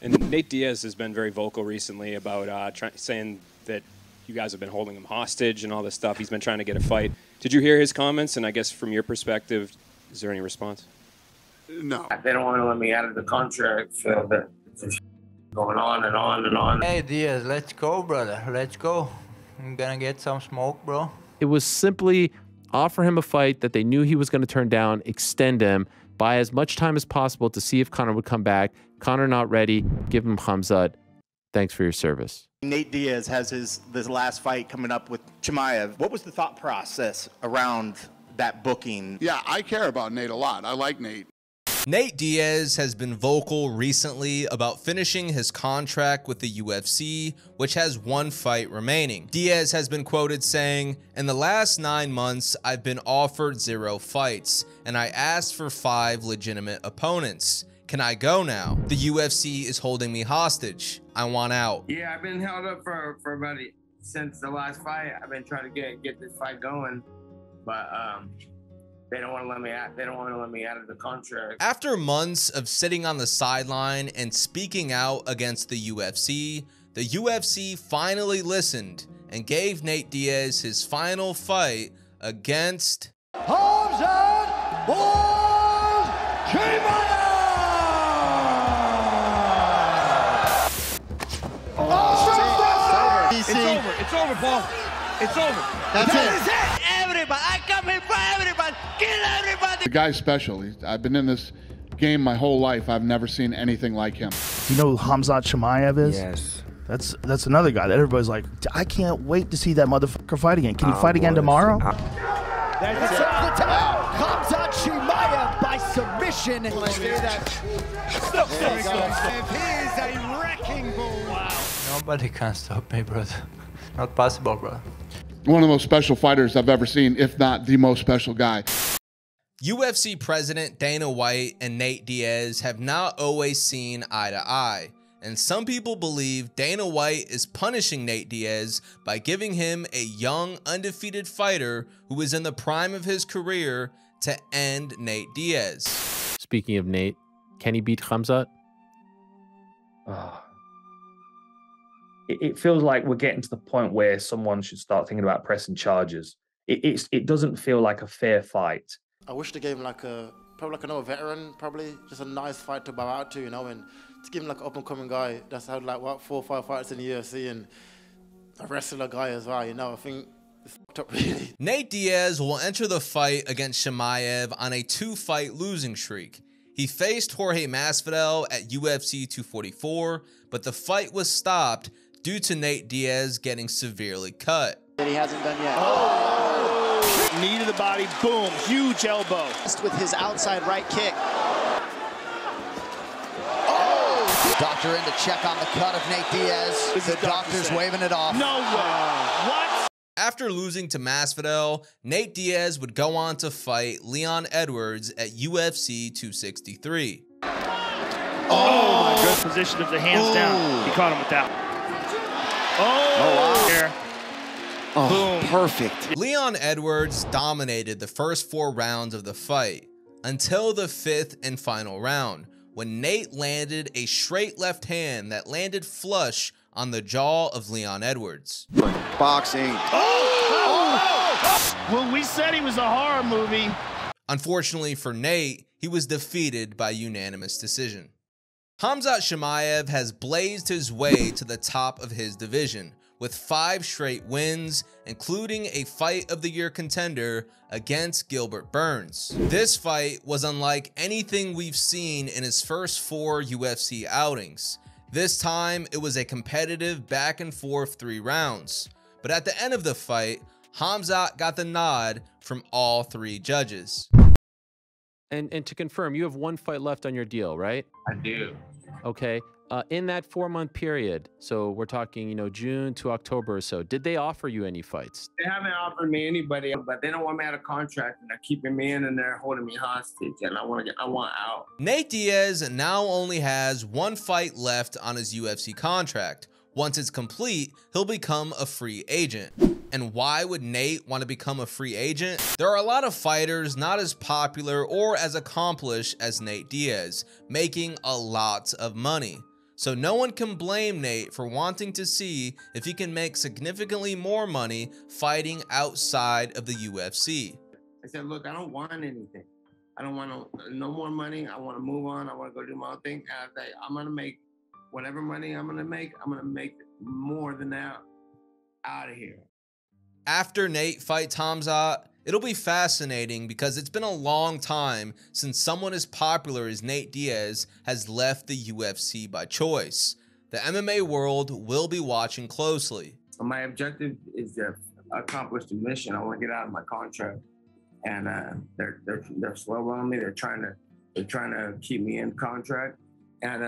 And Nate Diaz has been very vocal recently about saying that you guys have been holding him hostage and all this stuff. He's been trying to get a fight. Did you hear his comments? And I guess from your perspective, is there any response? No. They don't want to let me out of the contract, so that it's just going on and on and on. Hey Diaz, let's go, brother. Let's go. I'm gonna get some smoke, bro. It was simply offer him a fight that they knew he was going to turn down, extend him, buy as much time as possible to see if Conor would come back. Conor not ready, give him Khamzat. Thanks for your service. Nate Diaz has this last fight coming up with Chimaev. What was the thought process around that booking? Yeah, I care about Nate a lot. I like Nate. Nate Diaz has been vocal recently about finishing his contract with the UFC, which has one fight remaining. Diaz has been quoted saying, "In the last 9 months, I've been offered 0 fights, and I asked for 5 legitimate opponents. Can I go now? The UFC is holding me hostage. I want out." Yeah, I've been held up for about since the last fight. I've been trying to get this fight going, but they don't want to let me out. They don't want to let me out of the contract. After months of sitting on the sideline and speaking out against the UFC finally listened and gave Nate Diaz his final fight against Khamzat Chimaev! It's over, Paul. It's over. That's it. Everybody, I come here for everybody. Kill everybody. The guy's special. I've been in this game my whole life. I've never seen anything like him. You know who Khamzat Chimaev is? Yes. That's another guy that everybody's like, I can't wait to see that motherfucker fight again. Can he fight again tomorrow? That's it. Khamzat Chimaev by submission. Here's a wrecking ball. Wow. Nobody can stop me, brother. Not possible, bro. One of the most special fighters I've ever seen, if not the most special guy. UFC President Dana White and Nate Diaz have not always seen eye to eye, and some people believe Dana White is punishing Nate Diaz by giving him a young, undefeated fighter who is in the prime of his career to end Nate Diaz. Speaking of Nate, can he beat Khamzat? It feels like we're getting to the point where someone should start thinking about pressing charges. It doesn't feel like a fair fight. I wish they gave him probably like another veteran, probably just a nice fight to bow out to, you know, and to give him like an up-and-coming guy that's had like what 4 or 5 fights in the UFC and a wrestler guy as well, you know. I think it's fucked up really. Nate Diaz will enter the fight against Chimaev on a 2-fight losing streak. He faced Jorge Masvidal at UFC 244, but the fight was stopped due to Nate Diaz getting severely cut. That he hasn't done yet. Oh! Knee to the body, boom, huge elbow. With his outside right kick. Oh! Doctor in to check on the cut of Nate Diaz. The doctor's waving it off. No way. What? After losing to Masvidal, Nate Diaz would go on to fight Leon Edwards at UFC 263. Oh, my good position of the hands down. He caught him with that. Oh, wow. Oh, boom. Perfect. Leon Edwards dominated the first 4 rounds of the fight until the 5th and final round, when Nate landed a straight left hand that landed flush on the jaw of Leon Edwards. Boxing. Well, we said he was a horror movie. Unfortunately for Nate, he was defeated by unanimous decision. Khamzat Chimaev has blazed his way to the top of his division with 5 straight wins, including a Fight of the Year contender against Gilbert Burns. This fight was unlike anything we've seen in his first 4 UFC outings. This time, it was a competitive back and forth 3 rounds. But at the end of the fight, Khamzat got the nod from all 3 judges. And to confirm, you have 1 fight left on your deal, right? I do. Okay. In that 4-month period, so we're talking, you know, June to October or so, did they offer you any fights? They haven't offered me anybody, but they don't want me out of contract, and they're keeping me in, and they're holding me hostage, and I want out. Nate Diaz now only has 1 fight left on his UFC contract. Once it's complete, he'll become a free agent. And why would Nate want to become a free agent? There are a lot of fighters not as popular or as accomplished as Nate Diaz, making a lot of money. So no one can blame Nate for wanting to see if he can make significantly more money fighting outside of the UFC. I said, look, I don't want anything. I don't want no more money. I want to move on. I want to go do my own thing. And I say, I'm going to make whatever money I'm going to make more than that out of here. After Nate fights Khamzat, it'll be fascinating because it's been a long time since someone as popular as Nate Diaz has left the UFC by choice. The MMA world will be watching closely. My objective is to accomplish the mission. I want to get out of my contract, and they're slow on me. They're trying to keep me in contract. And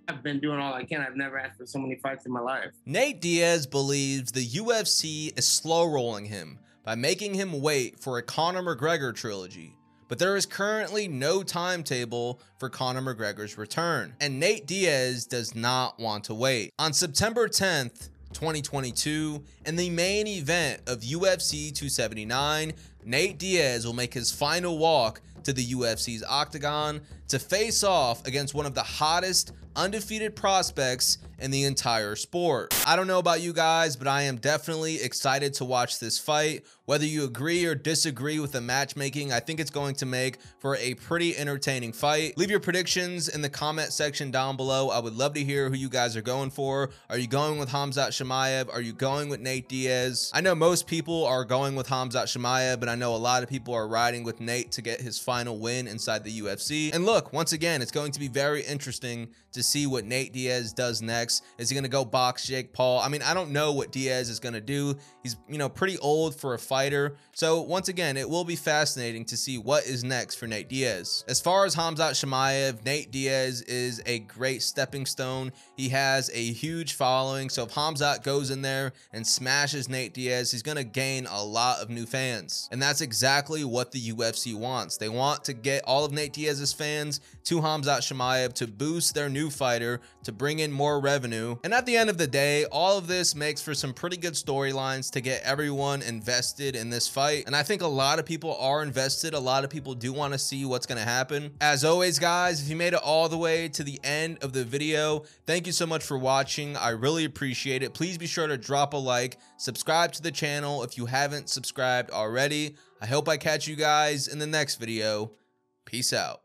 I've been doing all I can. I've never asked for so many fights in my life. Nate Diaz believes the UFC is slow rolling him by making him wait for a Conor McGregor trilogy. But there is currently no timetable for Conor McGregor's return, and Nate Diaz does not want to wait. On September 10th, 2022, in the main event of UFC 279, Nate Diaz will make his final walk to the UFC's octagon to face off against one of the hottest undefeated prospects in the entire sport. I don't know about you guys, but I am definitely excited to watch this fight. Whether you agree or disagree with the matchmaking, I think it's going to make for a pretty entertaining fight. Leave your predictions in the comment section down below. I would love to hear who you guys are going for. Are you going with Khamzat Chimaev? Are you going with Nate Diaz? I know most people are going with Khamzat Chimaev, but I know a lot of people are riding with Nate to get his final win inside the UFC. And look, once again, it's going to be very interesting to see what Nate Diaz does next. Is he going to go box Jake Paul? I mean, I don't know what Diaz is going to do. He's, pretty old for a fighter. So once again, it will be fascinating to see what is next for Nate Diaz. As far as Khamzat Chimaev, Nate Diaz is a great stepping stone. He has a huge following. So if Khamzat goes in there and smashes Nate Diaz, he's going to gain a lot of new fans. And that's exactly what the UFC wants. They want to get all of Nate Diaz's fans to Khamzat Chimaev to boost their new fighter, to bring in more revenue. And at the end of the day, all of this makes for some pretty good storylines to get everyone invested in this fight. And I think a lot of people are invested. A lot of people do want to see what's going to happen. As always, guys, if you made it all the way to the end of the video, thank you so much for watching. I really appreciate it. Please be sure to drop a like, subscribe to the channel if you haven't subscribed already. I hope I catch you guys in the next video. Peace out.